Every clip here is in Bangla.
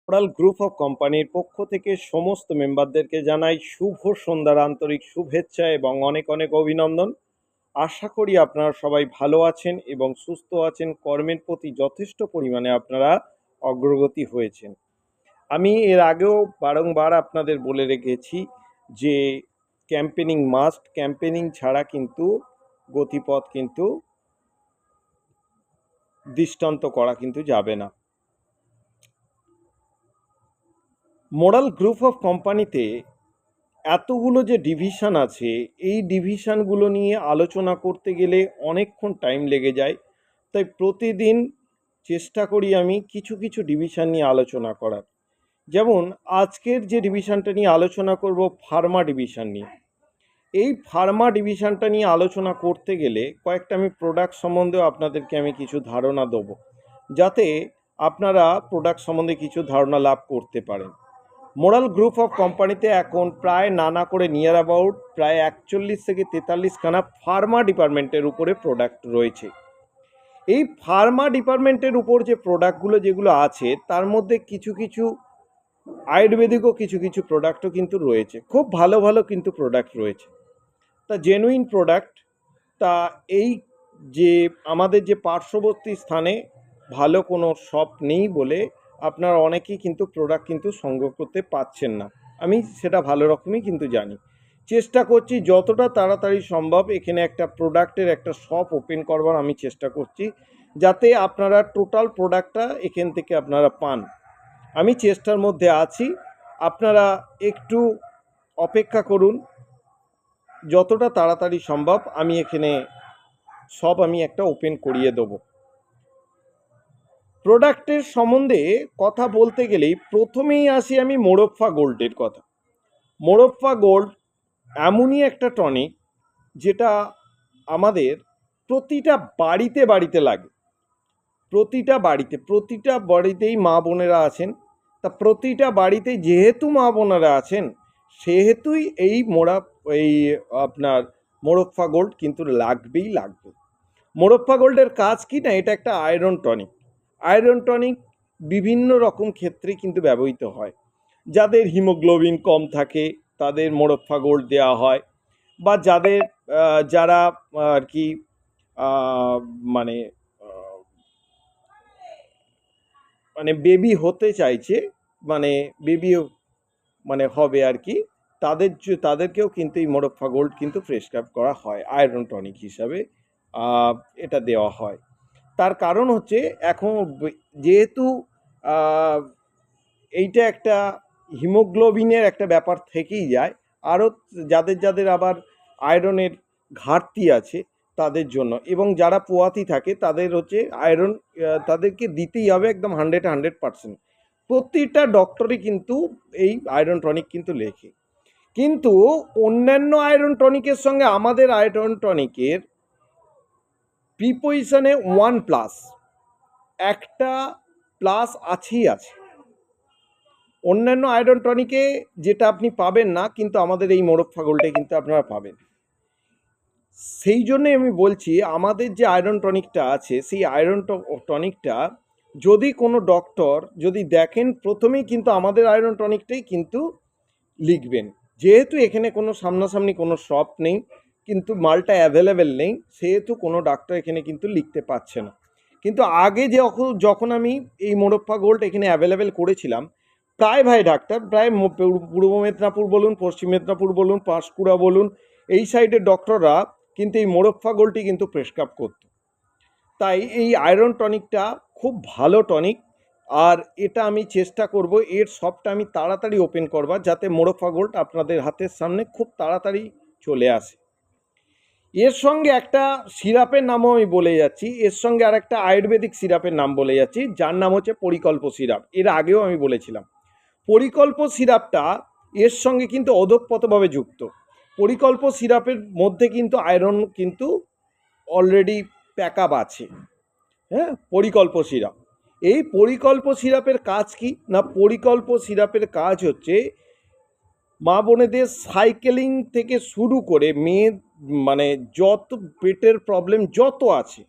ওরাল গ্রুপ অফ কোম্পানির পক্ষ থেকে সমস্ত মেম্বারদেরকে জানাই শুভ সন্ধ্যার আন্তরিক শুভেচ্ছা এবং অনেক অনেক অভিনন্দন। আশা করি আপনারা সবাই ভালো আছেন এবং সুস্থ আছেন, কর্মের প্রতি যথেষ্ট পরিমাণে আপনারা অগ্রগতি হয়েছেন। আমি এর আগেও বারংবার আপনাদের বলে রেখেছি যে ক্যাম্পেনিং মাস্ট, ক্যাম্পেনিং ছাড়া কিন্তু গতিপথ কিন্তু দৃষ্টান্ত করা কিন্তু যাবে না। মোরাল গ্রুপ অফ কোম্পানিতে এতগুলো যে ডিভিশন আছে, এই ডিভিশনগুলো নিয়ে আলোচনা করতে গেলে অনেকক্ষণ টাইম লেগে যায়। তাই প্রতিদিন চেষ্টা করি আমি কিছু কিছু ডিভিশন নিয়ে আলোচনা করার। যেমন আজকের যে ডিভিশনটা নিয়ে আলোচনা করব, ফার্মা ডিভিশন নিয়ে। এই ফার্মা ডিভিশনটা নিয়ে আলোচনা করতে গেলে কয়েকটা আমি প্রোডাক্ট সম্বন্ধেও আপনাদেরকে আমি কিছু ধারণা দেবো, যাতে আপনারা প্রোডাক্ট সম্বন্ধে কিছু ধারণা লাভ করতে পারেন। মোরাল গ্রুপ অফ কোম্পানিতে এখন প্রায় নানা করে নিয়ার অ্যাবাউট প্রায় 41 থেকে 43খানা ফার্মা ডিপার্টমেন্টের উপরে প্রোডাক্ট রয়েছে। এই ফার্মা ডিপার্টমেন্টের উপর যে প্রোডাক্টগুলো যেগুলো আছে, তার মধ্যে কিছু কিছু আয়ুর্বেদিকও কিছু কিছু প্রোডাক্টও কিন্তু রয়েছে, খুব ভালো ভালো কিন্তু প্রোডাক্ট রয়েছে। তা জেনুইন প্রোডাক্ট। তা এই যে আমাদের যে পার্শ্ববর্তী স্থানে ভালো কোনো শপ নেই বলে আপনারা অনেকেই কিন্তু প্রোডাক্ট কিন্তু সংগ্রহ করতে পারছেন না। আমি সেটা ভালো রকমই কিন্তু জানি। চেষ্টা করছি যতটা তাড়াতাড়ি সম্ভব এখানে একটা প্রোডাক্টের একটা শপ ওপেন করবার আমি চেষ্টা করছি, যাতে আপনারা টোটাল প্রোডাক্টটা এখান থেকে আপনারা পান। আমি চেষ্টার মধ্যে আছি, আপনারা একটু অপেক্ষা করুন। যতটা তাড়াতাড়ি সম্ভব আমি এখানে সব আমি একটা ওপেন করিয়ে দেবো। প্রোডাক্টের সম্বন্ধে কথা বলতে গেলেই প্রথমেই আসি আমি মোরোপ্পা গোল্ডের কথা। মোরোপ্পা গোল্ড এমনই একটা টনিক যেটা আমাদের প্রতিটা বাড়িতে বাড়িতে লাগে। প্রতিটা বাড়িতেই মা বোনেরা আছেন। তা প্রতিটা বাড়িতে যেহেতু মা বোনেরা আছেন, সেহেতুই এই আপনার মোরোপ্পা গোল্ড কিন্তু লাগবেই লাগবে। মোরোপ্পা গোল্ডের কাজ কি না, এটা একটা আয়রন টনিক। আয়রন টনিক বিভিন্ন রকম ক্ষেত্রে কিন্তু ব্যবহৃত হয়। যাদের হিমোগ্লোবিন কম থাকে তাদের মোরোপ্পা গোল্ড দেওয়া হয়, বা যারা আর কি মানে মানে বেবি হতে চাইছে, মানে বেবি মানে হবে আর কি, তাদেরকেও কিন্তু এই মোরোপ্পা গোল্ড কিন্তু প্রেসক্রাইব করা হয় আয়রন টনিক হিসাবে। এটা দেওয়া হয়। তার কারণ হচ্ছে এখন যেহেতু এইটা একটা হিমোগ্লোবিনের একটা ব্যাপার থেকেই যায়, আরও যাদের আবার আয়রনের ঘাটতি আছে তাদের জন্য, এবং যারা পোয়াতি থাকে তাদের হচ্ছে আয়রন তাদেরকে দিতেই হবে একদম 100%। প্রতিটা ডক্টরই কিন্তু এই আয়রন টনিক কিন্তু লেখে। কিন্তু অন্যান্য আয়রন টনিকের সঙ্গে আমাদের আয়রন টনিকের প্রিপোজিশনে 1+, একটা প্লাস আছেই আছে। অন্যান্য আয়রন টনিকে যেটা আপনি পাবেন না, কিন্তু আমাদের এই মোরোপ্পা গোল্ডে কিন্তু আপনারা পাবেন। সেই জন্যে আমি বলছি, আমাদের যে আয়রন টনিকটা আছে, সেই আয়রন টনিকটা যদি কোনো ডক্টর যদি দেখেন, প্রথমেই কিন্তু আমাদের আয়রন টনিকটাই কিন্তু লিখবেন। যেহেতু এখানে কোনো সামনাসামনি কোনো শপ নেই, কিন্তু মালটা অ্যাভেলেবেল নেই, সেহেতু কোনো ডাক্তার এখানে কিন্তু লিখতে পারছে না। কিন্তু আগে যখন আমি এই মোরোপ্পা গোল্ড এখানে অ্যাভেলেবেল করেছিলাম, প্রায় ডাক্তার, প্রায় পূর্ব মেদিনীপুর বলুন, পশ্চিম মেদিনীপুর বলুন, পাঁশকুড়া বলুন, এই সাইডের ডক্টররা কিন্তু এই মোরোপ্পা গোল্ডটি কিন্তু প্রেসক্রাইব করত। তাই এই আয়রন টনিকটা খুব ভালো টনিক, আর এটা আমি চেষ্টা করব এর শপটা আমি তাড়াতাড়ি ওপেন করবার, যাতে মোরোপ্পা গোল্ড আপনাদের হাতের সামনে খুব তাড়াতাড়ি চলে আসে। এর সঙ্গে একটা সিরাপের নামও আমি বলে যাচ্ছি, এর সঙ্গে আর একটা আয়ুর্বেদিক সিরাপের নাম বলে যাচ্ছি, যার নাম হচ্ছে পরিকল্প সিরাপ। এর আগেও আমি বলেছিলাম পরিকল্প সিরাপটা এর সঙ্গে কিন্তু ওতপ্রোতভাবে যুক্ত। পরিকল্প সিরাপের মধ্যে কিন্তু আয়রন কিন্তু অলরেডি প্যাকআপ আছে। হ্যাঁ, পরিকল্প সিরাপ। এই পরিকল্প সিরাপের কাজ কি না, পরিকল্প সিরাপের কাজ হচ্ছে মা বোনেদের সাইকেলিং থেকে শুরু করে মেয়ে মানে যত পেটের প্রবলেম যত আছে,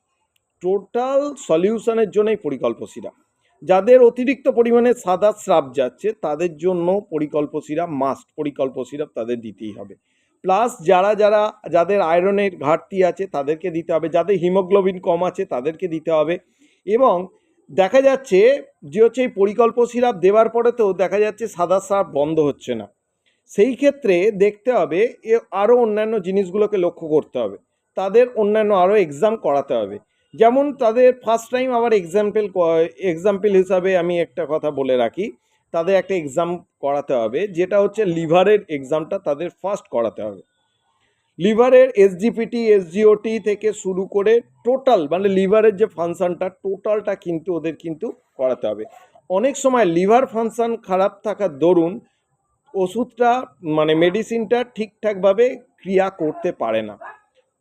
টোটাল সলিউশনের জন্যই পরিকল্প সিরাপ। যাদের অতিরিক্ত পরিমাণে সাদা স্রাব যাচ্ছে তাদের জন্য পরিকল্প সিরাপ মাস্ট, পরিকল্প সিরাপ তাদের দিতেই হবে। প্লাস যাদের আয়রনের ঘাটতি আছে তাদেরকে দিতে হবে, যাদের হিমোগ্লোবিন কম আছে তাদেরকে দিতে হবে। এবং দেখা যাচ্ছে যে হচ্ছে এই পরিকল্প সিরাপ দেওয়ার পরে তো দেখা যাচ্ছে সাদা স্রাব বন্ধ হচ্ছে না, সেই ক্ষেত্রে দেখতে হবে আরও অন্যান্য জিনিসগুলোকে লক্ষ্য করতে হবে, তাদের অন্যান্য আরও এক্সাম করাতে হবে। যেমন তাদের ফার্স্ট টাইম আবার এক্সাম্পল হিসাবে আমি একটা কথা বলে রাখি, তাদের একটা এক্সাম করাতে হবে যেটা হচ্ছে লিভারের এক্সামটা তাদের ফার্স্ট করাতে হবে। লিভারের এসজিপিটি এসজিওটি থেকে শুরু করে টোটাল মানে লিভারের যে ফাংশনটা টোটালটা কিন্তু ওদের কিন্তু করাতে হবে। অনেক সময় লিভার ফাংশন খারাপ থাকার দরুন ওষুধটা মানে মেডিসিনটা ঠিকঠাকভাবে ক্রিয়া করতে পারে না,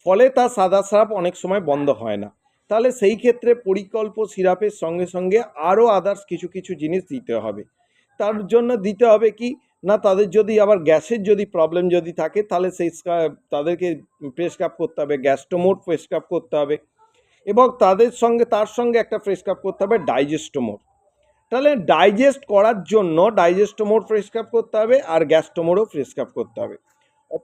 ফলে তার সাদা স্রাব অনেক সময় বন্ধ হয় না। তাহলে সেই ক্ষেত্রে পরিকল্প সিরাপের সঙ্গে সঙ্গে আরও আদার্স কিছু কিছু জিনিস দিতে হবে। তার জন্য দিতে হবে কি না, তাদের যদি আবার গ্যাসের যদি প্রবলেম যদি থাকে তাহলে তাদেরকে প্রেসক্রাইব করতে হবে গ্যাস্ট্রোমোর প্রেসক্রাইব করতে হবে, এবং তার সঙ্গে একটা প্রেসক্রাইব করতে হবে ডাইজেস্টোমোর। তাহলে ডাইজেস্ট করার জন্য ডাইজেস্টোমোর প্রেসক্রাইব করতে হবে আর গ্যাস্ট্রোমোরও প্রেসক্রাইব করতে হবে।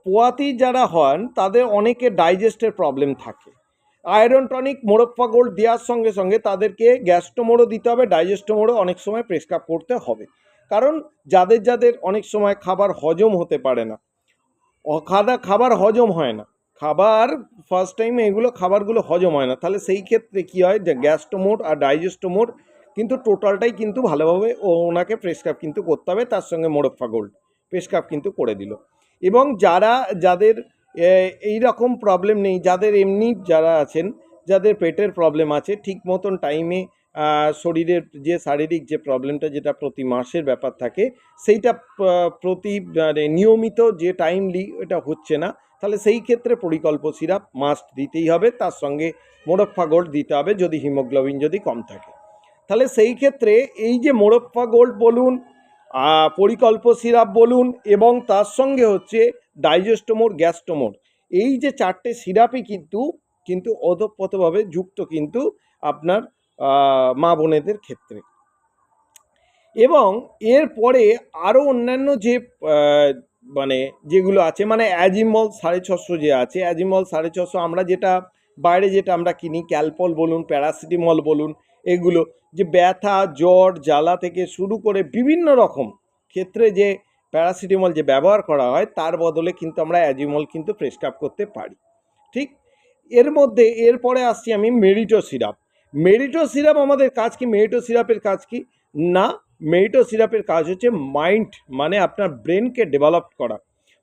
পোয়াতি যারা হন তাদের অনেকে ডাইজেস্টের প্রবলেম থাকে, আয়রন টনিক মোরপ্পা গোল্ড দেওয়ার সঙ্গে সঙ্গে তাদেরকে গ্যাস্ট্রোমোরও দিতে হবে, ডাইজেস্টোমোরও অনেক সময় প্রেসক্রাইব করতে হবে। কারণ যাদের অনেক সময় খাবার হজম হতে পারে না, খাবার হজম হয় না, খাবার ফার্স্ট টাইমে খাবারগুলো হজম হয় না, তাহলে সেই ক্ষেত্রে কী হয় যে গ্যাস্ট্রোমোর আর ডাইজেস্টোমোর কিন্তু টোটালটাই কিন্তু ভালোভাবে ওনাকে প্রেসক্রাইব কিন্তু করতে হবে, তার সঙ্গে মোরপ্পা গোল্ড প্রেসক্রাইব কিন্তু করে দিল। এবং যাদের এই রকম প্রবলেম নেই, যাদের এমনি যারা আছেন যাদের পেটের প্রবলেম আছে, ঠিক মতন টাইমে শরীরের যে শারীরিক যে প্রবলেমটা যেটা প্রতি মাসের ব্যাপার থাকে সেইটা প্রতি নিয়মিত যে টাইমলি এটা হচ্ছে না, তাহলে সেই ক্ষেত্রে পরিকল্প সিরাপ মাস্ট দিতেই হবে, তার সঙ্গে মোরপ্পা গোল্ড দিতে হবে যদি হিমোগ্লোবিন যদি কম থাকে। তাহলে সেই ক্ষেত্রে এই যে মোরপ্পা গোল্ড বলুন, পরিকল্প সিরাপ বলুন, এবং তার সঙ্গে হচ্ছে ডাইজেস্টোমোর গ্যাস্ট্রোমোর, এই যে চারটে সিরাপই কিন্তু ওতপ্রোতভাবে যুক্ত কিন্তু আপনার মা বোনেদের ক্ষেত্রে। এবং এরপরে আরও অন্যান্য যে মানে যেগুলো আছে মানে অ্যাজিমল 650 যে আছে, অ্যাজিমল 650 আমরা যেটা বাইরে যেটা আমরা কিনি, ক্যালপল বলুন প্যারাসিটামল বলুন, এগুলো যে ব্যথা জ্বর জ্বালা থেকে শুরু করে বিভিন্ন রকম ক্ষেত্রে যে প্যারাসিটামল যে ব্যবহার করা হয় তার বদলে কিন্তু আমরা অ্যাজিমল কিন্তু প্রেসক্রাইব করতে পারি। ঠিক এরপরে আসছি আমি মেরিটো সিরাপ। মেরিটো সিরাপ আমাদের কাজ কি? মেরিটো সিরাপের কাজ কি না, মেরিটো সিরাপের কাজ হচ্ছে মাইন্ড মানে আপনার ব্রেনকে ডেভেলপ করা।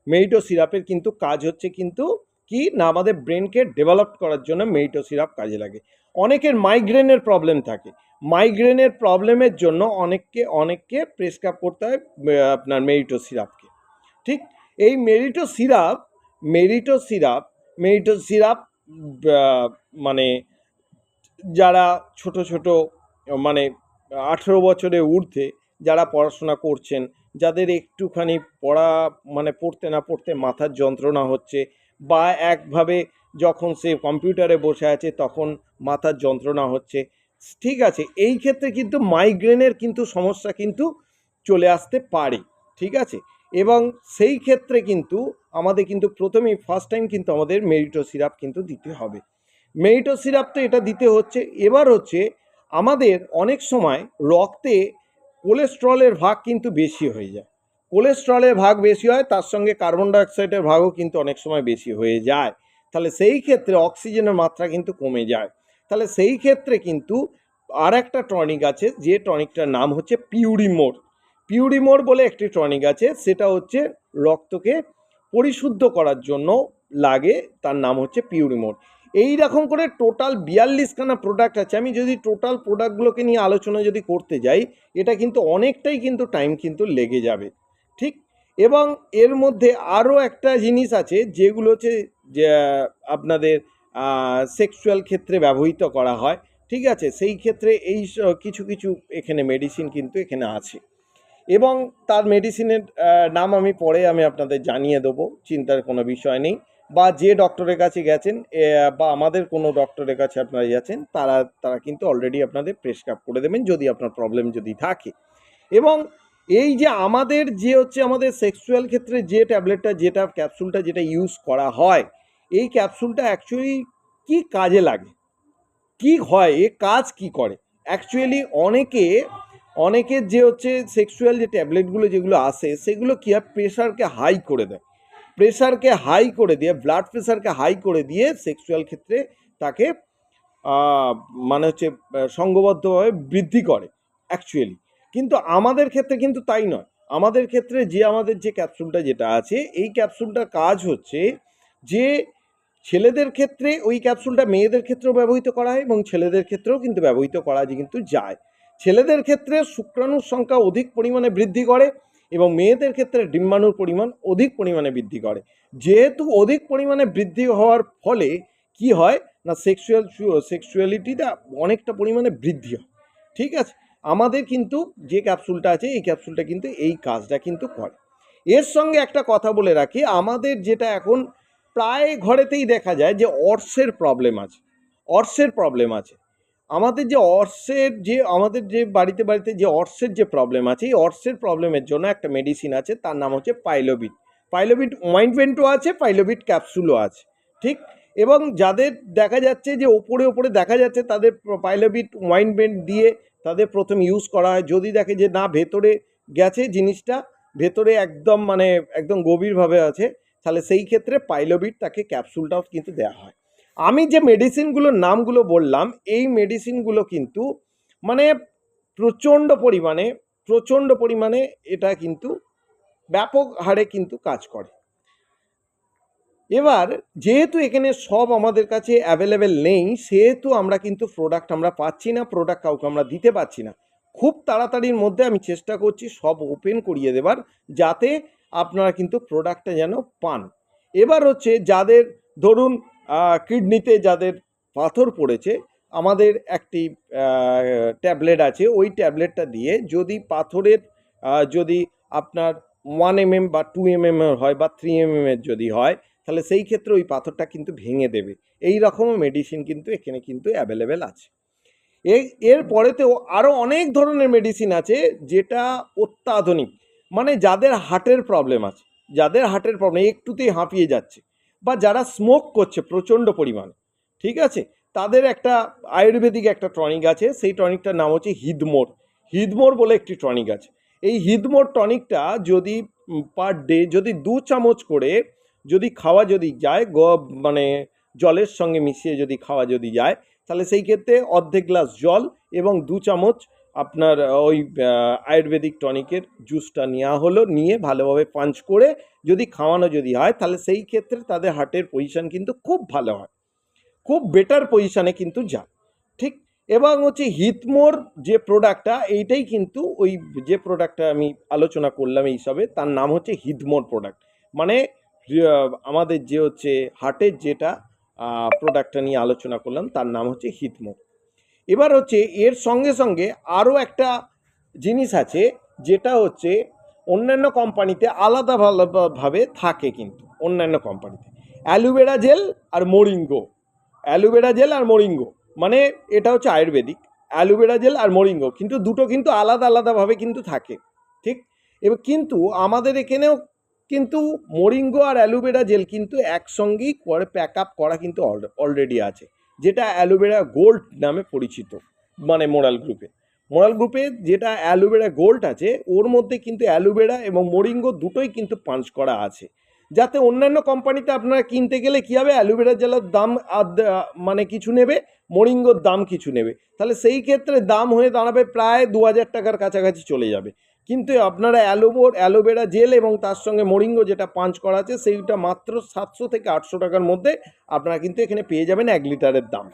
মেরিটো সিরাপের কিন্তু কাজ হচ্ছে কিন্তু কি না, আমাদের ব্রেনকে ডেভেলপ করার জন্য মেরিটো সিরাপ কাজে লাগে। অনেকের মাইগ্রেনের প্রবলেম থাকে, মাইগ্রেনের প্রবলেমের জন্য অনেককে প্রেসক্রাইব করতে হয় আপনার মেরিটো সিরাপকে। ঠিক এই মেরিটো সিরাপ মানে যারা ছোট মানে 18 বছরের ঊর্ধ্বে যারা পড়াশোনা করছেন, যাদের একটুখানি পড়তে না পড়তে মাথার যন্ত্রণা হচ্ছে, বা একভাবে যখন সে কম্পিউটারে বসে আছে তখন মাথার যন্ত্রণা হচ্ছে, ঠিক আছে, এই ক্ষেত্রে কিন্তু মাইগ্রেনের কিন্তু সমস্যা কিন্তু চলে আসতে পারে। ঠিক আছে, এবং সেই ক্ষেত্রে কিন্তু আমাদের কিন্তু প্রথমেই ফার্স্ট টাইম কিন্তু আমাদের মেরিটো সিরাপ কিন্তু দিতে হবে। মেরিটো সিরাপ তো এটা দিতে হচ্ছে। এবার হচ্ছে আমাদের অনেক সময় রক্তে কোলেস্ট্রলের ভাগ কিন্তু বেশি হয়ে যায়, কোলেস্ট্রলের ভাগ বেশি হয়, তার সঙ্গে কার্বন ডাইঅক্সাইডের ভাগও কিন্তু অনেক সময় বেশি হয়ে যায়। তাহলে সেই ক্ষেত্রে অক্সিজেনের মাত্রা কিন্তু কমে যায়। তাহলে সেই ক্ষেত্রে কিন্তু আর একটা টনিক আছে, যে টনিকটার নাম হচ্ছে পিউরিমোর বলে একটি টনিক আছে, সেটা হচ্ছে রক্তকে পরিশুদ্ধ করার জন্য লাগে, তার নাম হচ্ছে পিউরিমোর। এই রকম করে টোটাল 42খানা প্রোডাক্ট আছে। আমি যদি টোটাল প্রোডাক্টগুলোকে নিয়ে আলোচনা যদি করতে যাই, এটা কিন্তু অনেকটাই কিন্তু টাইম কিন্তু লেগে যাবে। ঠিক, এবং এর মধ্যে আরও একটা জিনিস আছে যেগুলো হচ্ছে যে আপনাদের সেক্সুয়াল ক্ষেত্রে ব্যবহৃত করা হয়। ঠিক আছে, সেই ক্ষেত্রে এই কিছু এখানে মেডিসিন কিন্তু এখানে আছে, এবং তার মেডিসিনের নাম আমি পরে আপনাদের জানিয়ে দেবো, চিন্তার কোনো বিষয় নেই। বা যে ডক্টরের কাছে গেছেন বা আমাদের কোনো ডক্টরের কাছে আপনারা যাচ্ছেন, তারা কিন্তু অলরেডি আপনাদের প্রেসক্রাইব করে দেবেন যদি আপনার প্রবলেম যদি থাকে। এবং এই যে আমাদের যে হচ্ছে আমাদের সেক্সুয়াল ক্ষেত্রে যে ট্যাবলেটটা যেটা ক্যাপসুলটা যেটা ইউজ করা হয়, এই ক্যাপসুলটা অ্যাকচুয়ালি কি কাজে লাগে, কি হয়, এ কাজ কি করে অ্যাকচুয়ালি অনেকের যে হচ্ছে সেক্সুয়াল যে ট্যাবলেটগুলো যেগুলো আসে সেগুলো কি হয়, প্রেশারকে হাই করে দেয়, প্রেশারকে হাই করে দিয়ে ব্লাড প্রেশারকে হাই করে দিয়ে সেক্সুয়াল ক্ষেত্রে তাকে মানে হচ্ছে সঙ্গবদ্ধভাবে বৃদ্ধি করে অ্যাকচুয়ালি। কিন্তু আমাদের ক্ষেত্রে কিন্তু তাই নয়। আমাদের ক্ষেত্রে আমাদের যে ক্যাপসুলটা যেটা আছে, এই ক্যাপসুলটার কাজ হচ্ছে যে ছেলেদের ক্ষেত্রে ওই ক্যাপসুলটা মেয়েদের ক্ষেত্রেও ব্যবহৃত করা হয় এবং ছেলেদের ক্ষেত্রেও কিন্তু ব্যবহৃত করা কিন্তু যায়। ছেলেদের ক্ষেত্রে শুক্রাণুর সংখ্যা অধিক পরিমাণে বৃদ্ধি করে এবং মেয়েদের ক্ষেত্রে ডিম্বাণুর পরিমাণ অধিক পরিমাণে বৃদ্ধি করে। যেহেতু অধিক পরিমাণে বৃদ্ধি হওয়ার ফলে কি হয় না, সেক্সুয়ালিটিটা অনেকটা পরিমাণে বৃদ্ধি হয়। ঠিক আছে, আমাদের কিন্তু যে ক্যাপসুলটা আছে এই ক্যাপসুলটা কিন্তু এই কাজটা কিন্তু করে। এর সঙ্গে একটা কথা বলে রাখি, আমাদের যেটা এখন প্রায় ঘরেতেই দেখা যায় যে অর্শের প্রবলেম আছে, অর্শের প্রবলেম আছে। আমাদের যে বাড়িতে বাড়িতে যে অর্শের যে প্রবলেম আছে, এই অর্শের প্রবলেমের জন্য একটা মেডিসিন আছে, তার নাম হচ্ছে পাইলোভিট। পাইলোভিট অয়েন্টমেন্টও আছে, পাইলোভিট ক্যাপসুলও আছে। ঠিক, এবং যাদের দেখা যাচ্ছে যে ওপরে দেখা যাচ্ছে তাদের পাইলোভিট অয়েন্টমেন্ট দিয়ে তাদের প্রথম ইউজ করা হয়, যদি দেখে যে না ভেতরে গেছে জিনিসটা, ভেতরে একদম মানে একদম গভীরভাবে আছে, তাহলে সেই ক্ষেত্রে পাইলোভিট তাকে ক্যাপসুলটাও কিন্তু দেওয়া হয়। আমি যে মেডিসিনগুলোর নামগুলো বললাম, এই মেডিসিনগুলো কিন্তু মানে প্রচণ্ড পরিমাণে এটা কিন্তু ব্যাপক হারে কিন্তু কাজ করে। এবার যেহেতু এখানে সব আমাদের কাছে অ্যাভেলেবেল নেই, সেহেতু আমরা কিন্তু প্রোডাক্ট আমরা পাচ্ছি না, প্রোডাক্ট কাউকে আমরা দিতে পারছি না। খুব তাড়াতাড়ির মধ্যে আমি চেষ্টা করছি সব ওপেন করিয়ে দেবার, যাতে আপনারা কিন্তু প্রোডাক্টটা যেন পান। এবার হচ্ছে যাদের ধরুন কিডনিতে যাদের পাথর পড়েছে, আমাদের একটি ট্যাবলেট আছে, ওই ট্যাবলেটটা দিয়ে যদি পাথরের যদি আপনার 1 mm বা 2 mm হয় বা 3 mm যদি হয়, তাহলে সেই ক্ষেত্রে ওই পাথরটা কিন্তু ভেঙে দেবে। এই রকম মেডিসিন কিন্তু এখানে কিন্তু অ্যাভেলেবেল আছে। এর পরেতেও আরও অনেক ধরনের মেডিসিন আছে যেটা অত্যাধুনিক, মানে যাদের হার্টের প্রবলেম আছে, যাদের হার্টের প্রবলেম একটুতেই হাঁপিয়ে যাচ্ছে, বা যারা স্মোক করছে প্রচণ্ড পরিমাণে, ঠিক আছে, তাদের একটা আয়ুর্বেদিক একটা টনিক আছে, সেই টনিকটার নাম হচ্ছে হিদমোর। হিদমোর বলে একটি টনিক আছে। এই হিদমোর টনিকটা যদি পার ডে যদি 2 চামচ করে যদি খাওয়া যদি যায়, মানে জলের সঙ্গে মিশিয়ে যদি খাওয়া যদি যায়, তাহলে সেই ক্ষেত্রে অর্ধেক গ্লাস জল এবং 2 চামচ আপনার ওই আয়ুর্বেদিক টনিকের জুসটা নেওয়া হলো, নিয়ে ভালোভাবে পাঞ্চ করে যদি খাওয়ানো যদি হয়, তাহলে সেই ক্ষেত্রে তাদের হার্টের পজিশন কিন্তু খুব ভালো হয়, খুব বেটার পজিশানে কিন্তু যায়। ঠিক, এবং হচ্ছে হিতমোর যে প্রোডাক্টটা, এইটাই কিন্তু ওই যে প্রোডাক্টটা আমি আলোচনা করলাম এইসবে, তার নাম হচ্ছে হিতমোর প্রোডাক্ট। মানে আমাদের যে হচ্ছে হার্টের যেটা প্রোডাক্টটা নিয়ে আলোচনা করলাম, তার নাম হচ্ছে হিতমোর। এবার হচ্ছে এর সঙ্গে সঙ্গে আরও একটা জিনিস আছে, যেটা হচ্ছে অন্যান্য কোম্পানিতে আলাদাভাবে থাকে, কিন্তু অন্যান্য কোম্পানিতে অ্যালোভেরা জেল আর মোরিঙ্গো, অ্যালোভেরা জেল আর মোরিঙ্গো, মানে এটা হচ্ছে আয়ুর্বেদিক অ্যালোভেরা জেল আর মোরিঙ্গো, কিন্তু দুটো কিন্তু আলাদাভাবে কিন্তু থাকে। ঠিক, এবার কিন্তু আমাদের এখানেও কিন্তু মোরিঙ্গো আর অ্যালোভেরা জেল কিন্তু একসঙ্গেই করে প্যাক আপ করা কিন্তু অলরেডি আছে, যেটা অ্যালোভেরা গোল্ড নামে পরিচিত। মানে মোরাল গ্রুপে যেটা অ্যালোভেরা গোল্ড আছে, ওর মধ্যে কিন্তু অ্যালোভেরা এবং মোরিঙ্গো দুটোই কিন্তু পাঞ্চ করা আছে, যাতে অন্যান্য কোম্পানিতে আপনারা কিনতে গেলে কী হবে, অ্যালোভেরা জেলের দাম মানে কিছু নেবে, মোরিঙ্গোর দাম কিছু নেবে, তাহলে সেই ক্ষেত্রে দাম হয়ে দাঁড়াবে প্রায় 2000 টাকার কাছাকাছি চলে যাবে। কিন্তু আপনারা অ্যালোভেরা জেল এবং তার সঙ্গে মোরিঙ্গো যেটা পাঞ্চ করা আছে, সেইটা মাত্র 700 থেকে 800 টাকার মধ্যে আপনারা কিন্তু এখানে পেয়ে যাবেন 1 লিটারের দাম।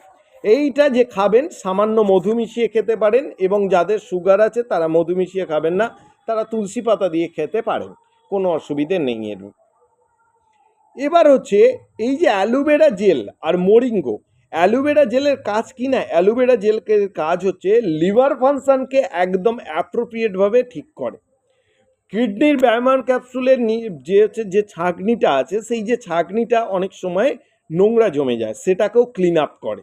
এইটা যে খাবেন, সামান্য মধু মিশিয়ে খেতে পারেন, এবং যাদের সুগার আছে তারা মধু মিশিয়ে খাবেন না, তারা তুলসী পাতা দিয়ে খেতে পারেন, কোনো অসুবিধে নেই এর। এবার হচ্ছে এই যে অ্যালোভেরা জেল আর মোরিঙ্গো, অ্যালোভেরা জেলের কাজ কি না, অ্যালোভেরা জেলের কাজ হচ্ছে লিভার ফাংশনকে একদম অ্যাপ্রোপ্রিয়েটভাবে ঠিক করে। কিডনির ব্যায়ামান ক্যাপসুলের যে হচ্ছে যে ছাঁকনিটা আছে, সেই যে ছাঁকনিটা অনেক সময় নোংরা জমে যায়, সেটাকেও ক্লিন আপ করে।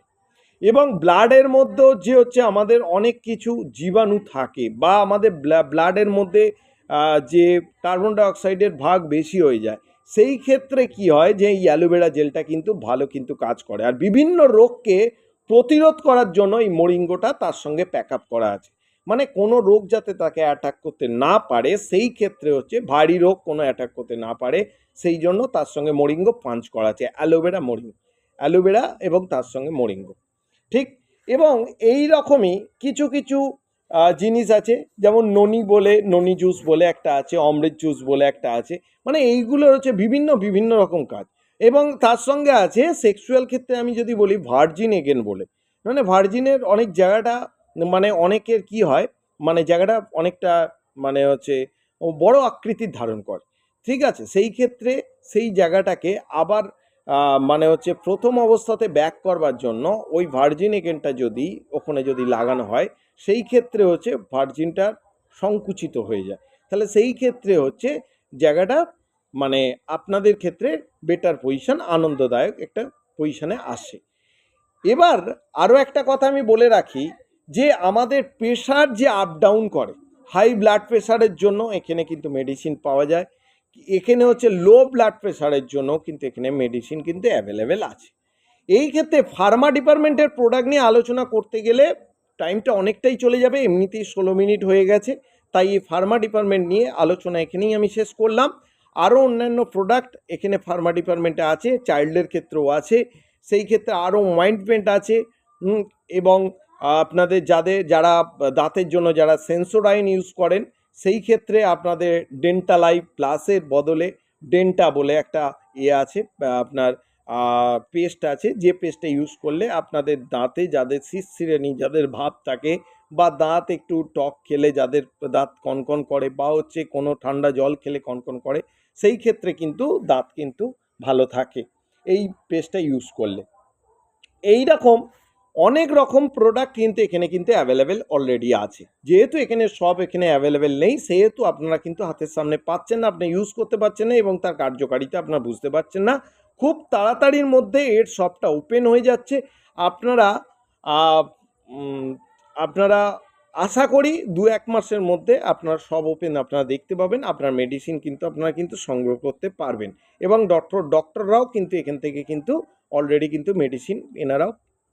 এবং ব্লাডের মধ্যেও যে হচ্ছে আমাদের অনেক কিছু জীবাণু থাকে, বা আমাদের ব্লাডের মধ্যে যে কার্বন ডাইঅক্সাইডের ভাগ বেশি হয়ে যায়, সেই ক্ষেত্রে কি হয় যে এই অ্যালোভেরা জেলটা কিন্তু ভালো কিন্তু কাজ করে। আর বিভিন্ন রোগকে প্রতিরোধ করার জন্য এই মোরিঙ্গোটা তার সঙ্গে প্যাক আপ করা আছে। মানে কোনো রোগ যাতে তাকে অ্যাটাক করতে না পারে, সেই ক্ষেত্রে হচ্ছে ভারী রোগ কোনো অ্যাটাক করতে না পারে, সেই জন্য তার সঙ্গে মোরিঙ্গো পাঞ্চ করা আছে। অ্যালোভেরা এবং তার সঙ্গে মোরিঙ্গো, ঠিক। এবং এই রকমই কিছু কিছু জিনিস আছে, যেমন ননি জুস বলে একটা আছে, অমৃত জুস বলে একটা আছে। মানে এইগুলো হচ্ছে বিভিন্ন বিভিন্ন রকম কাজ। এবং তার সঙ্গে আছে সেক্সুয়াল ক্ষেত্রে আমি যদি বলি ভার্জিন এগেন বলে, মানে ভার্জিনের অনেক জায়গাটা, মানে অনেকের কি হয়, মানে জায়গাটা অনেকটা মানে হচ্ছে বড় আকৃতির ধারণ করে, ঠিক আছে। সেই ক্ষেত্রে সেই জায়গাটাকে আবার মানে হচ্ছে প্রথম অবস্থাতে ব্যাক করবার জন্য ওই ভার্জিন এগেনটা যদি ওখানে যদি লাগানো হয়, সেই ক্ষেত্রে হচ্ছে ভার্জিনটা সংকুচিত হয়ে যায়। তাহলে সেই ক্ষেত্রে হচ্ছে জায়গাটা মানে আপনাদের ক্ষেত্রে বেটার পজিশন, আনন্দদায়ক একটা পজিশনে আসে। এবার আরও একটা কথা আমি বলে রাখি, যে আমাদের প্রেশার যে আপ ডাউন করে, হাই ব্লাড প্রেশারের জন্য এখানে কিন্তু মেডিসিন পাওয়া যায়। এখানে হচ্ছে লো ব্লাড প্রেশারের জন্য কিন্তু এখানে মেডিসিন কিন্তু অ্যাভেলেবেল আছে। এই ক্ষেত্রে ফার্মা ডিপার্টমেন্টের প্রোডাক্ট নিয়ে আলোচনা করতে গেলে টাইমটা অনেকটাই চলে যাবে, এমনিতেই 16 মিনিট হয়ে গেছে। তাই এই ফার্মা ডিপার্টমেন্ট নিয়ে আলোচনা এখানেই আমি শেষ করলাম। আরও অন্যান্য প্রোডাক্ট এখানে ফার্মা ডিপার্টমেন্টে আছে, চাইল্ডের ক্ষেত্রেও আছে, সেই ক্ষেত্রে আরও অয়েন্টমেন্ট আছে। এবং আপনাদের যারা দাঁতের জন্য যারা সেন্সোডাইন ইউজ করেন, সেই ক্ষেত্রে আপনাদের ডেন্টালাইভ প্লাসের বদলে ডেন্টা বলে একটা আছে, আপনার পেস্ট আছে, যে পেস্টটা ইউজ করলে আপনাদের দাঁতে যাদের শিরশিরানি, যাদের ভাব থাকে, বা দাঁত একটু টক খেলে যাদের দাঁত কনকন করে, বা হচ্ছে কোনো ঠান্ডা জল খেলে কনকন করে, সেই ক্ষেত্রে কিন্তু দাঁত কিন্তু ভালো থাকে এই পেস্টটা ইউজ করলে। এই রকম অনেক রকম প্রোডাক্ট কিন্তু এখানে কিন্তু অ্যাভেলেবেল অলরেডি আছে। যেহেতু এখানে সব এখানে অ্যাভেলেবেল নেই, সেহেতু আপনারা কিন্তু হাতের সামনে পাচ্ছেন না, আপনি ইউজ করতে পারছেন না, এবং তার কার্যকারিতা আপনারা বুঝতে পারছেন না। খুব তাড়াতাড়ির মধ্যে এর শপটা ওপেন হয়ে যাচ্ছে। আপনারা আপনারা আশা করি 2-1 মাসের মধ্যে আপনার সব ওপেন আপনারা দেখতে পাবেন। আপনার মেডিসিন কিন্তু আপনারা কিন্তু সংগ্রহ করতে পারবেন, এবং ডক্টররাও কিন্তু এখান থেকে কিন্তু অলরেডি কিন্তু মেডিসিন এনারাও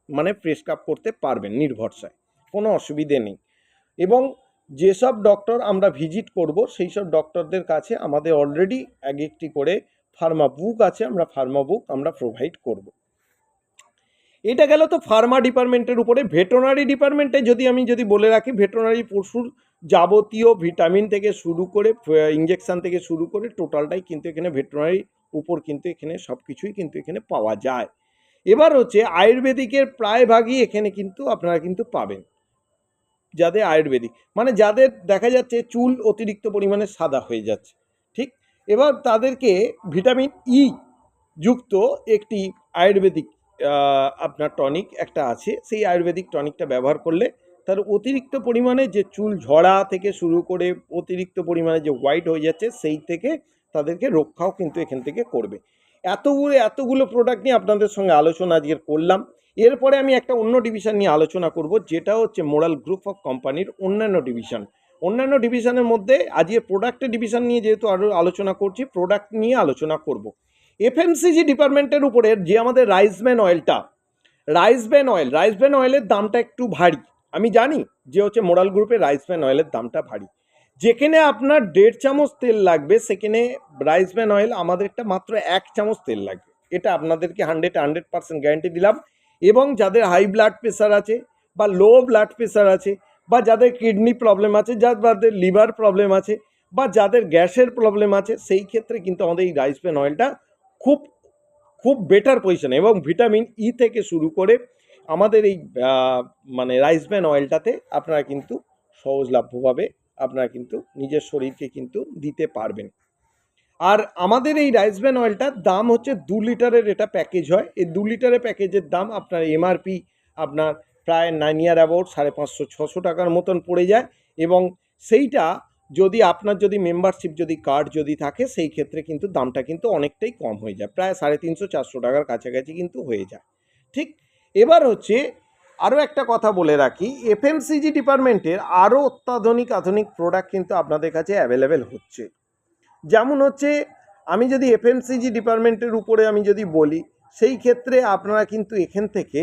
মানে প্রেসক্রাইব করতে পারবেন নির্ভরসায়, কোনো অসুবিধে নেই। এবং যেসব ডক্টর আমরা ভিজিট করব, সেই সব ডক্টরদের কাছে আমাদের অলরেডি একটি করে ফার্মা বুক আছে, আমরা ফার্মা বুক আমরা প্রোভাইড করব। এটা গেল তো ফার্মা ডিপার্টমেন্টের উপরে। ভেটেরিনারি ডিপার্টমেন্টে যদি বলে রাখি, ভেটেরিনারি পশুর যাবতীয় ভিটামিন থেকে শুরু করে ইঞ্জেকশন থেকে শুরু করে টোটালটাই কিন্তু এখানে ভেটেরিনারি উপর কিন্তু এখানে সব কিছুই কিন্তু এখানে পাওয়া যায়। এবার হচ্ছে আয়ুর্বেদিকের প্রায় ভাগই এখানে কিন্তু আপনারা কিন্তু পাবেন। যাদের আয়ুর্বেদিক, মানে যাদের দেখা যাচ্ছে চুল অতিরিক্ত পরিমাণে সাদা হয়ে যাচ্ছে, ঠিক, এবার তাদেরকে ভিটামিন ই যুক্ত একটি আয়ুর্বেদিক আপনার টনিক একটা আছে, সেই আয়ুর্বেদিক টনিকটা ব্যবহার করলে তার অতিরিক্ত পরিমাণে যে চুল ঝরা থেকে শুরু করে অতিরিক্ত পরিমাণে যে হোয়াইট হয়ে যাচ্ছে, সেই থেকে তাদেরকে রক্ষাও কিন্তু এখান থেকে করবে। এতগুলো প্রোডাক্ট নিয়ে আপনাদের সঙ্গে আলোচনা আজকে করলাম। এরপরে আমি একটা অন্য ডিভিশন নিয়ে আলোচনা করব, যেটা হচ্ছে মোরাল গ্রুপ অফ কোম্পানির অন্যান্য ডিভিশনের মধ্যে আজকে প্রোডাক্টের ডিভিশন নিয়ে যেহেতু আরও আলোচনা করছি, প্রোডাক্ট নিয়ে আলোচনা করব। এফএমসিজি ডিপার্টমেন্টের উপরে যে আমাদের রাইসব্যান অয়েলের দামটা একটু ভারী। আমি জানি যে হচ্ছে মোরাল গ্রুপের রাইসব্যান অয়েলের দামটা ভারী। যেখানে আপনার 1.5 চামচ তেল লাগবে, সেখানে রাইসব্যান অয়েল আমাদেরটা মাত্র 1 চামচ তেল লাগবে। এটা আপনাদেরকে 100% গ্যারান্টি দিলাম। এবং যাদের হাই ব্লাড প্রেশার আছে, বা লো ব্লাড প্রেশার আছে, বা যাদের কিডনি প্রবলেম আছে, যাদের লিভার প্রবলেম আছে, বা যাদের গ্যাসের প্রবলেম আছে, সেই ক্ষেত্রে কিন্তু আমাদের এই রাইসব্যান অয়েলটা খুব খুব বেটার পজিশন। এবং ভিটামিন ই থেকে শুরু করে আমাদের এই মানে রাইসব্যান অয়েলটাতে আপনারা কিন্তু সহজলভ্যভাবে আপনারা কিন্তু নিজের শরীরকে কিন্তু দিতে পারবেন। আর আমাদের এই রাইসব্যান অয়েলটার দাম হচ্ছে 2 লিটারের এটা প্যাকেজ হয়। এই 2 লিটারের প্যাকেজের দাম আপনার এমআরপি আপনার প্রায় 9 ইয়ার অ্যাবাউট 550-600 টাকার মতন পড়ে যায়। এবং সেইটা যদি আপনার যদি মেম্বারশিপ যদি কার্ড যদি থাকে সেই ক্ষেত্রে কিন্তু দামটা কিন্তু অনেকটাই কম হয়ে যায়, প্রায় 350-400 টাকার কাছাকাছি কিন্তু হয়ে যায়। ঠিক, এবার হচ্ছে আরও একটা কথা বলে রাখি, এফএমসিজি ডিপার্টমেন্টের আরও আধুনিক প্রোডাক্ট কিন্তু আপনাদের কাছে অ্যাভেলেবেল হচ্ছে। যেমন হচ্ছে, আমি যদি এফএমসিজি ডিপার্টমেন্টের উপরে আমি যদি বলি, সেই ক্ষেত্রে আপনারা কিন্তু এখান থেকে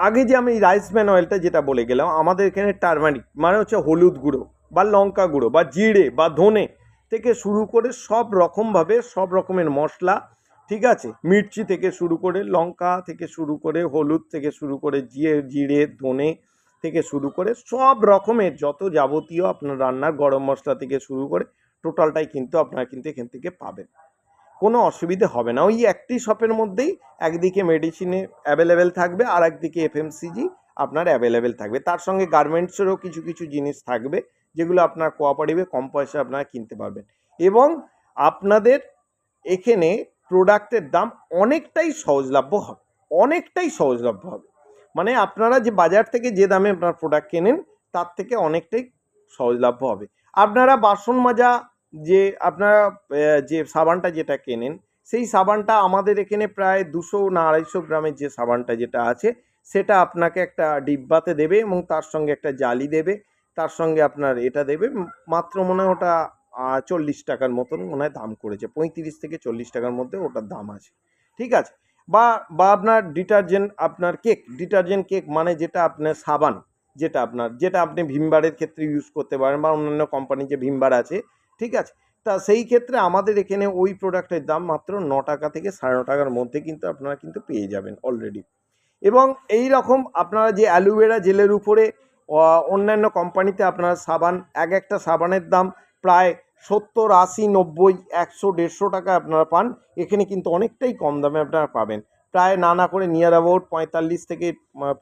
আগে যে আমি রাইস ব্র্যান অয়েলটা যেটা বলে গেলাম, আমাদের এখানে টারমারিক মানে হচ্ছে হলুদ গুঁড়ো বা লঙ্কা গুঁড়ো বা জিরে বা ধনে থেকে শুরু করে সব রকমভাবে সব রকমের মশলা, ঠিক আছে, মির্চি থেকে শুরু করে লঙ্কা থেকে শুরু করে হলুদ থেকে শুরু করে জিরে ধনে থেকে শুরু করে সব রকমের যত যাবতীয় আপনার রান্নার গরম মশলা থেকে শুরু করে টোটালটাই কিন্তু আপনারা কিন্তু এখান থেকে পাবেন, কোনো অসুবিধে হবে না। ওই একটি শপের মধ্যেই একদিকে মেডিসিনে অ্যাভেলেবেল থাকবে আর একদিকে এফএমসিজি আপনার অ্যাভেলেবেল থাকবে, তার সঙ্গে গার্মেন্টসেরও কিছু কিছু জিনিস থাকবে যেগুলো আপনার কোঅপারেটিভে কম পয়সায় আপনারা কিনতে পারবেন। এবং আপনাদের এখানে প্রোডাক্টের দাম অনেকটাই সহজলভ্য হবে, অনেকটাই সহজলভ্য হবে, মানে আপনারা যে বাজার থেকে যে দামে আপনার প্রোডাক্ট কেনেন তার থেকে অনেকটাই সহজলভ্য হবে। আপনারা বাসন মাজা যে আপনারা যে সাবানটা যেটা কেনেন, সেই সাবানটা আমাদের এখানে প্রায় 200 না 250 গ্রামের যে সাবানটা যেটা আছে সেটা আপনাকে একটা ডিব্বাতে দেবে এবং তার সঙ্গে একটা জালি দেবে, তার সঙ্গে আপনার এটা দেবে, মাত্র মনে হয় ওটা 40 টাকার মতন মনে হয় দাম করেছে, 35 থেকে 40 টাকার মধ্যে ওটার দাম আছে, ঠিক আছে। বা বা আপনার ডিটারজেন্ট কেক মানে যেটা আপনার সাবান, যেটা আপনি ভিমবারের ক্ষেত্রে ইউজ করতে পারেন বা অন্যান্য কোম্পানি যে ভিমবার আছে, ঠিক আছে। তা সেই ক্ষেত্রে আমাদের এখানে ওই প্রোডাক্টের দাম মাত্র 9 টাকা থেকে 9.5 টাকার মধ্যে কিন্তু আপনারা কিন্তু পেয়ে যাবেন অলরেডি। এবং এই রকম আপনারা যে অ্যালোভেরা জেলের উপরে অন্যান্য কোম্পানিতে আপনারা সাবান, একটা সাবানের দাম প্রায় 70, 80, 90, 100, 150 টাকা আপনারা পান, এখানে কিন্তু অনেকটাই কম দামে আপনারা পাবেন, প্রায় না করে নিয়ার অ্যাবাউট 45 থেকে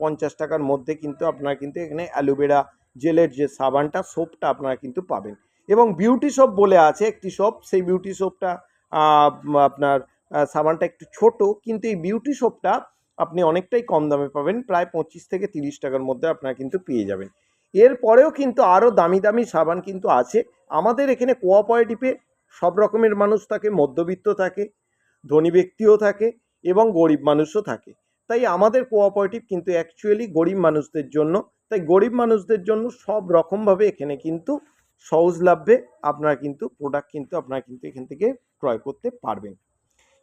50 টাকার মধ্যে কিন্তু আপনারা কিন্তু এখানে অ্যালোভেরা জেলের যে সাবানটা সোপটা আপনারা কিন্তু পাবেন। এবং বিউটি সোপ বলে আছে একটি সোপ, সেই বিউটি সোপটা আপনার সাবানটা একটু ছোট, কিন্তু এই বিউটি সোপটা আপনি অনেকটাই কম দামে পাবেন, প্রায় 25 থেকে 30 টাকার মধ্যে আপনারা কিন্তু পেয়ে যাবেন। এরপরেও কিন্তু আরও দামি দামি সাবান কিন্তু আছে আমাদের এখানে কোঅপারেটিভে। সব রকমের মানুষ থাকে, মধ্যবিত্ত থাকে, ধনী ব্যক্তিও থাকে এবং গরিব মানুষও থাকে, তাই আমাদের কোঅপারেটিভ কিন্তু অ্যাকচুয়ালি গরিব মানুষদের জন্য, তাই গরিব মানুষদের জন্য সব রকমভাবে এখানে কিন্তু সহজলভ্যে আপনারা কিন্তু প্রোডাক্ট কিন্তু আপনারা কিন্তু এখান থেকে ক্রয় করতে পারবেন।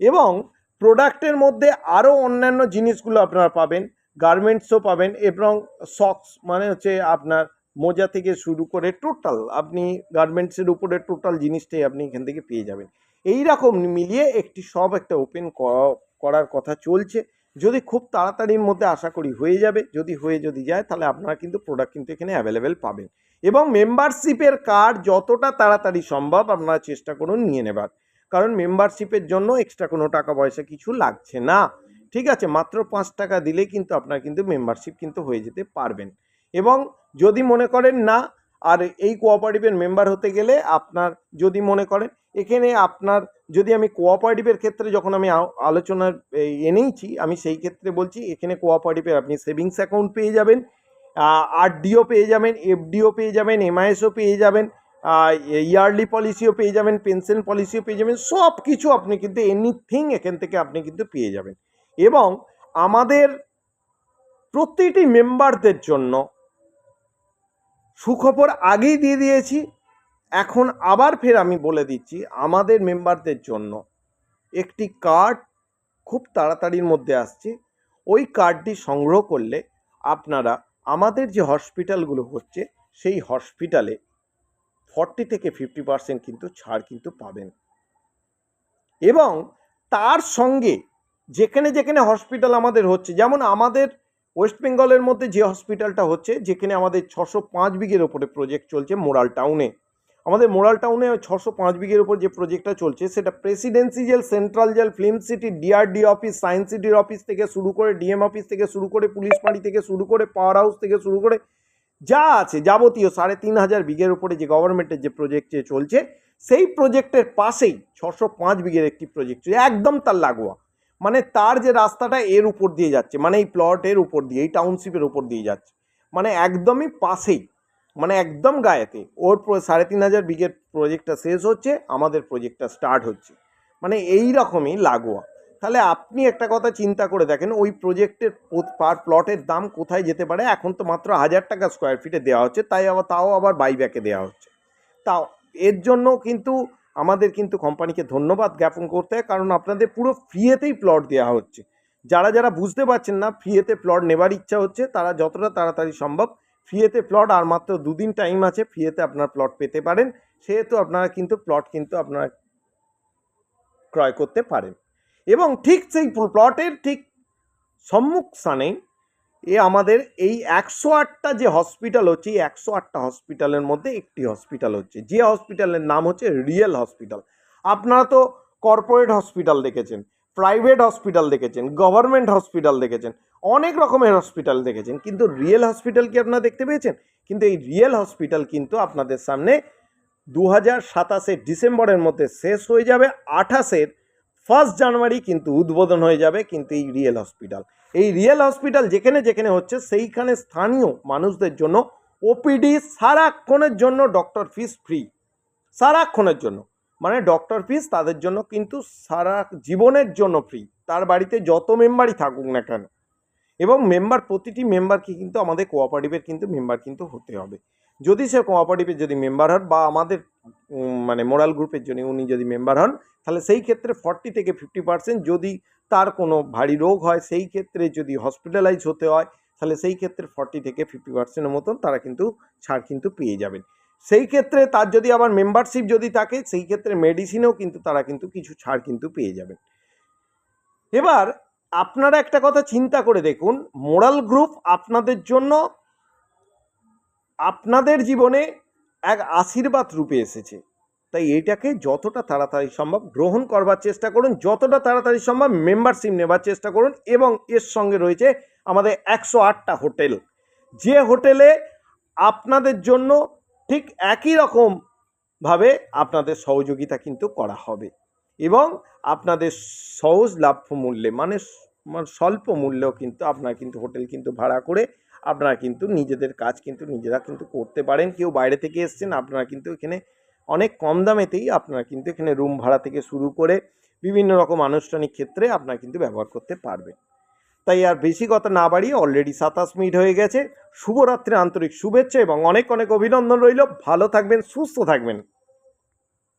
এবং প্রোডাক্টের মধ্যে আরও অন্যান্য জিনিসগুলো আপনারা পাবেন, গার্মেন্টসও পাবেন এবং সক্স মানে হচ্ছে আপনার মোজা থেকে শুরু করে টোটাল আপনি গার্মেন্টসের উপরে টোটাল জিনিসটাই আপনি এখান থেকে পেয়ে যাবেন। এই রকম মিলিয়ে একটি শপ একটা ওপেন করার কথা চলছে, যদি খুব তাড়াতাড়ির মধ্যে আশা করি হয়ে যাবে, যদি যায় তাহলে আপনারা কিন্তু প্রোডাক্ট কিন্তু এখানে অ্যাভেলেবেল পাবেন। এবং মেম্বারশিপের কার্ড যতটা তাড়াতাড়ি সম্ভব আপনারা চেষ্টা করুন নিয়ে নেবার, কারণ মেম্বারশিপের জন্য এক্সট্রা কোনো টাকা পয়সা কিছু লাগছে না, ঠিক আছে, মাত্র 5 টাকা দিলেই কিন্তু আপনার কিন্তু মেম্বারশিপ কিন্তু হয়ে যেতে পারবেন। এবং যদি মনে করেন না আর এই কোঅপারেটিভের মেম্বার হতে গেলে আপনার যদি মনে করেন এখানে আপনার যদি আমি কোঅপারেটিভের ক্ষেত্রে যখন আমি আলোচনার এনেইছি, আমি সেই ক্ষেত্রে বলছি এখানে কোঅপারেটিভের আপনি সেভিংস অ্যাকাউন্ট পেয়ে যাবেন, আরডিও পেয়ে যাবেন, এফডিও পেয়ে যাবেন, এমআইএসও পেয়ে যাবেন, ইয়ারলি পলিসিও পেয়ে যাবেন, পেনশন পলিসিও পেয়ে যাবেন, সব কিছু আপনি কিন্তু এনিথিং এখান থেকে আপনি কিন্তু পেয়ে যাবেন। এবং আমাদের প্রতিটি মেম্বারদের জন্য সুখবর আগেই দিয়ে দিয়েছি, এখন আবার ফের আমি বলে দিচ্ছি, আমাদের মেম্বারদের জন্য একটি কার্ড খুব তাড়াতাড়ির মধ্যে আসছে, ওই কার্ডটি সংগ্রহ করলে আপনারা আমাদের যে হসপিটালগুলো হচ্ছে সেই হসপিটালে 40 থেকে 50% কিন্তু ছাড় কিন্তু পাবেন। এবং তার সঙ্গে যেখানে যেখানে হসপিটাল আমাদের হচ্ছে, যেমন আমাদের ওয়েস্ট বেঙ্গলের মধ্যে যে হসপিটালটা হচ্ছে, যেখানে আমাদের 605 বিঘের ওপরে প্রজেক্ট চলছে মোরাল টাউনে, আমাদের মোরাল টাউনে 605 বিঘের ওপর যে প্রজেক্টটা চলছে সেটা presidency jail, central jail, film city, DRD office, science সিটির অফিস থেকে শুরু করে ডিএম অফিস থেকে শুরু করে পুলিশ ফাঁড়ি থেকে শুরু করে পাওয়ার হাউস থেকে শুরু করে যা আছে যাবতীয় 3,500 বিঘের উপরে যে গভর্নমেন্টের যে প্রজেক্টে চলছে, সেই প্রজেক্টের পাশেই 605 বিঘের একটি প্রজেক্ট একদম তার লাগোয়া, মানে তার যে রাস্তাটা এর উপর দিয়ে যাচ্ছে, মানে এই প্লটের উপর দিয়ে, এই টাউনশিপের উপর দিয়ে যাচ্ছে, মানে একদমই পাশেই, মানে একদম গায়েতে। ওর 3,500 বিঘের প্রজেক্টটা শেষ হচ্ছে, আমাদের প্রজেক্টটা স্টার্ট হচ্ছে, মানে এই রকমই লাগোয়া। তাহলে আপনি একটা কথা চিন্তা করে দেখেন, ওই প্রজেক্টের পার প্লটের দাম কোথায় যেতে পারে। এখন তো মাত্র 1,000 টাকা স্কোয়ার ফিটে দেওয়া হচ্ছে, তাও আবার বাইব্যাকে দেওয়া হচ্ছে। তাও এর জন্য কিন্তু আমাদের কিন্তু কোম্পানিকে ধন্যবাদ জ্ঞাপন করতে হয়, কারণ আপনাদের পুরো ফ্রিতেই প্লট দেওয়া হচ্ছে। যারা বুঝতে পারছেন না ফ্রিতে প্লট নেবার ইচ্ছা হচ্ছে, তারা যতটা তাড়াতাড়ি সম্ভব ফ্রিতে প্লট, আর মাত্র 2 দিন টাইম আছে, ফ্রিতে আপনার প্লট পেতে পারেন। সেহেতু আপনারা কিন্তু প্লট কিন্তু আপনারা ক্রয় করতে পারেন। এবং ঠিক সেই প্লটের ঠিক সম্মুখ স্থানেই আমাদের এই 108টা যে হসপিটাল হচ্ছে, এই 108টা হসপিটালের মধ্যে একটি হসপিটাল হচ্ছে, যে হসপিটালের নাম হচ্ছে রিয়েল হসপিটাল। আপনারা তো কর্পোরেট হসপিটাল দেখেছেন, প্রাইভেট হসপিটাল দেখেছেন, গভর্নমেন্ট হসপিটাল দেখেছেন, অনেক রকমের হসপিটাল দেখেছেন, কিন্তু রিয়েল হসপিটাল কি আপনারা দেখতে পেয়েছেন? কিন্তু এই রিয়েল হসপিটাল কিন্তু আপনাদের সামনে 2027 ডিসেম্বরের মধ্যে শেষ হয়ে যাবে, 1 জানুয়ারি কিন্তু উদ্বোধন হয়ে যাবে কিন্তু এই রিয়েল হসপিটাল। এই রিয়েল হসপিটাল যেখানে যেখানে হচ্ছে সেইখানে স্থানীয় মানুষদের জন্য ওপিডি সারাক্ষণের জন্য, ডক্টর ফিস ফ্রি সারাক্ষণের জন্য, মানে ডক্টর ফিস তাদের জন্য কিন্তু সারা জীবনের জন্য ফ্রি, তার বাড়িতে যত মেম্বারই থাকুক না কেন। এবং প্রতিটি মেম্বারকে কিন্তু আমাদের কোঅপারেটিভের কিন্তু মেম্বার কিন্তু হতে হবে। যদি সে কোঅপারেটিভের যদি মেম্বার হন, বা আমাদের মানে মোরাল গ্রুপের জন্য উনি যদি মেম্বার হন, তাহলে সেই ক্ষেত্রে 40 থেকে 50%, যদি তার কোনো ভারী রোগ হয়, সেই ক্ষেত্রে যদি হসপিটালাইজ হতে হয়, তাহলে সেই ক্ষেত্রে 40 থেকে 50%-এর মতন তারা কিন্তু ছাড় কিন্তু পেয়ে যাবেন। সেই ক্ষেত্রে তার যদি আবার মেম্বারশিপ যদি থাকে, সেই ক্ষেত্রে মেডিসিনেও কিন্তু তারা কিন্তু কিছু ছাড় কিন্তু পেয়ে যাবেন। এবার আপনারা একটা কথা চিন্তা করে দেখুন, মোরাল গ্রুপ আপনাদের জন্য আপনাদের জীবনে এক আশীর্বাদ রূপে এসেছে। তাই এইটাকে যতটা তাড়াতাড়ি সম্ভব গ্রহণ করবার চেষ্টা করুন, যতটা তাড়াতাড়ি সম্ভব মেম্বারশিপ নেবার চেষ্টা করুন। এবং এর সঙ্গে রয়েছে আমাদের 108টা হোটেল, যে হোটেলে আপনাদের জন্য ঠিক একই রকমভাবে আপনাদের সহযোগিতা কিন্তু করা হবে, এবং আপনাদের সহজলভ্য মূল্যে, মানে স্বল্প মূল্যেও কিন্তু আপনারা কিন্তু হোটেল কিন্তু ভাড়া করে আপনারা কিন্তু নিজেদের কাজ কিন্তু নিজেরা কিন্তু করতে পারেন। কেউ বাইরে থেকে এসছেন, আপনারা কিন্তু এখানে অনেক কম দামেতেই আপনারা কিন্তু এখানে রুম ভাড়া থেকে শুরু করে বিভিন্ন রকম আনুষ্ঠানিক ক্ষেত্রে আপনারা কিন্তু ব্যবহার করতে পারবেন। তাই আর বেশি কথা না বাড়িয়ে, অলরেডি 27 মিনিট হয়ে গেছে। শুভরাত্রি, আন্তরিক শুভেচ্ছা এবং অনেক অনেক অভিনন্দন রইল। ভালো থাকবেন, সুস্থ থাকবেন।